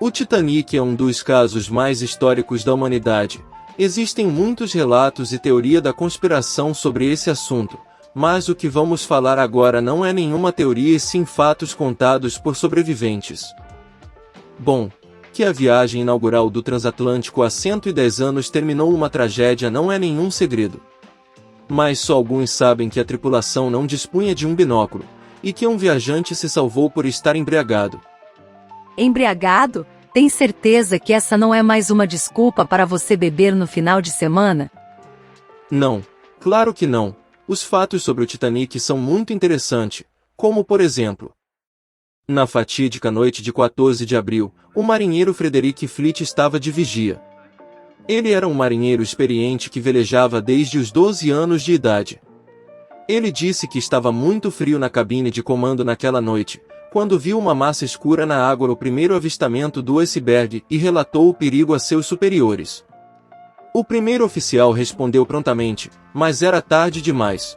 O Titanic é um dos casos mais históricos da humanidade. Existem muitos relatos e teoria da conspiração sobre esse assunto, mas o que vamos falar agora não é nenhuma teoria e sim fatos contados por sobreviventes. Bom, que a viagem inaugural do transatlântico há 110 anos terminou uma tragédia não é nenhum segredo. Mas só alguns sabem que a tripulação não dispunha de um binóculo, e que um viajante se salvou por estar embriagado. Embriagado? Tem certeza que essa não é mais uma desculpa para você beber no final de semana? Não, claro que não. Os fatos sobre o Titanic são muito interessantes, como por exemplo, na fatídica noite de 14 de abril, o marinheiro Frederick Fleet estava de vigia. Ele era um marinheiro experiente que velejava desde os 12 anos de idade. Ele disse que estava muito frio na cabine de comando naquela noite, quando viu uma massa escura na água no primeiro avistamento do iceberg e relatou o perigo a seus superiores. O primeiro oficial respondeu prontamente, mas era tarde demais.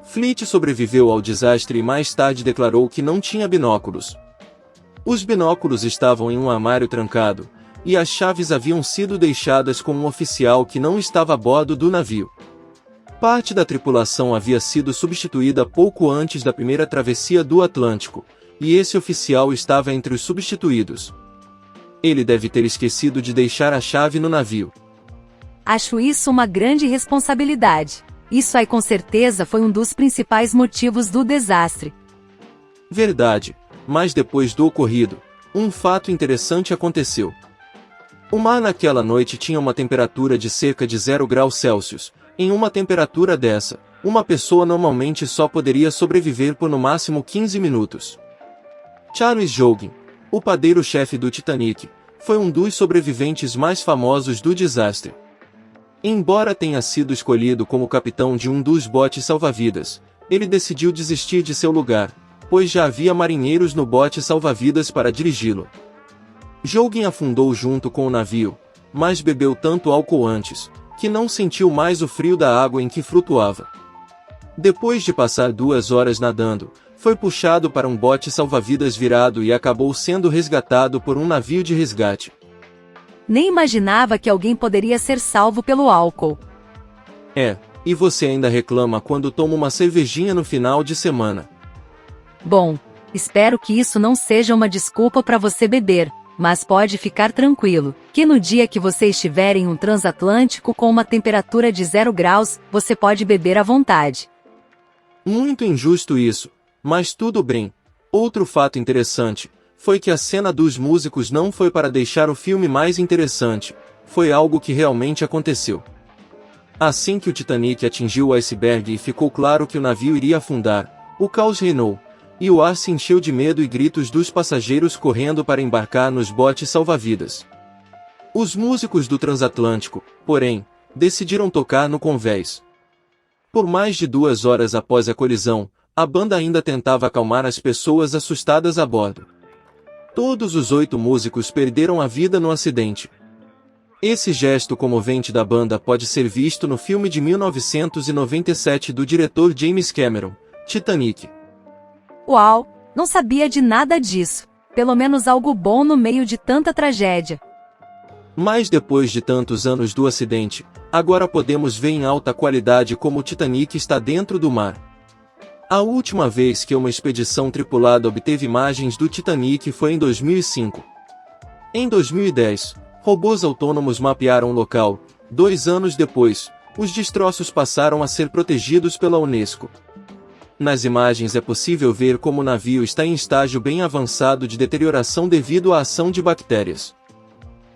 Fleet sobreviveu ao desastre e mais tarde declarou que não tinha binóculos. Os binóculos estavam em um armário trancado, e as chaves haviam sido deixadas com um oficial que não estava a bordo do navio. Parte da tripulação havia sido substituída pouco antes da primeira travessia do Atlântico, e esse oficial estava entre os substituídos. Ele deve ter esquecido de deixar a chave no navio. Acho isso uma grande responsabilidade. Isso aí com certeza foi um dos principais motivos do desastre. Verdade, mas depois do ocorrido, um fato interessante aconteceu. O mar naquela noite tinha uma temperatura de cerca de 0 graus Celsius. Em uma temperatura dessa, uma pessoa normalmente só poderia sobreviver por no máximo 15 minutos. Charles Joughin, o padeiro-chefe do Titanic, foi um dos sobreviventes mais famosos do desastre. Embora tenha sido escolhido como capitão de um dos botes salva-vidas, ele decidiu desistir de seu lugar, pois já havia marinheiros no bote salva-vidas para dirigi-lo. Joughin afundou junto com o navio, mas bebeu tanto álcool antes, que não sentiu mais o frio da água em que flutuava. Depois de passar 2 horas nadando, foi puxado para um bote salva-vidas virado e acabou sendo resgatado por um navio de resgate. Nem imaginava que alguém poderia ser salvo pelo álcool. E você ainda reclama quando toma uma cervejinha no final de semana. Bom, espero que isso não seja uma desculpa para você beber, mas pode ficar tranquilo, que no dia que você estiver em um transatlântico com uma temperatura de 0 graus, você pode beber à vontade. Muito injusto isso, mas tudo bem. Outro fato interessante foi que a cena dos músicos não foi para deixar o filme mais interessante, foi algo que realmente aconteceu. Assim que o Titanic atingiu o iceberg e ficou claro que o navio iria afundar, o caos reinou, e o ar se encheu de medo e gritos dos passageiros correndo para embarcar nos botes salva-vidas. Os músicos do transatlântico, porém, decidiram tocar no convés. Por mais de 2 horas após a colisão, a banda ainda tentava acalmar as pessoas assustadas a bordo. Todos os 8 músicos perderam a vida no acidente. Esse gesto comovente da banda pode ser visto no filme de 1997 do diretor James Cameron, Titanic. Uau, não sabia de nada disso. Pelo menos algo bom no meio de tanta tragédia. Mas depois de tantos anos do acidente, agora podemos ver em alta qualidade como o Titanic está dentro do mar. A última vez que uma expedição tripulada obteve imagens do Titanic foi em 2005. Em 2010, robôs autônomos mapearam o local. 2 anos depois, os destroços passaram a ser protegidos pela Unesco. Nas imagens é possível ver como o navio está em estágio bem avançado de deterioração devido à ação de bactérias.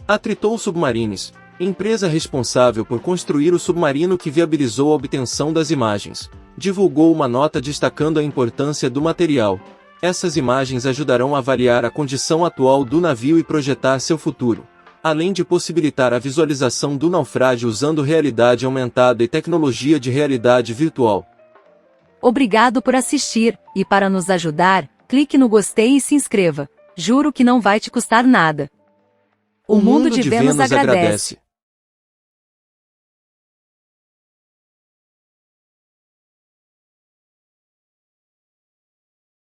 A Triton Submarines, empresa responsável por construir o submarino que viabilizou a obtenção das imagens, divulgou uma nota destacando a importância do material. Essas imagens ajudarão a avaliar a condição atual do navio e projetar seu futuro, além de possibilitar a visualização do naufrágio usando realidade aumentada e tecnologia de realidade virtual. Obrigado por assistir, e para nos ajudar, clique no gostei e se inscreva. Juro que não vai te custar nada. O mundo de Vênus agradece.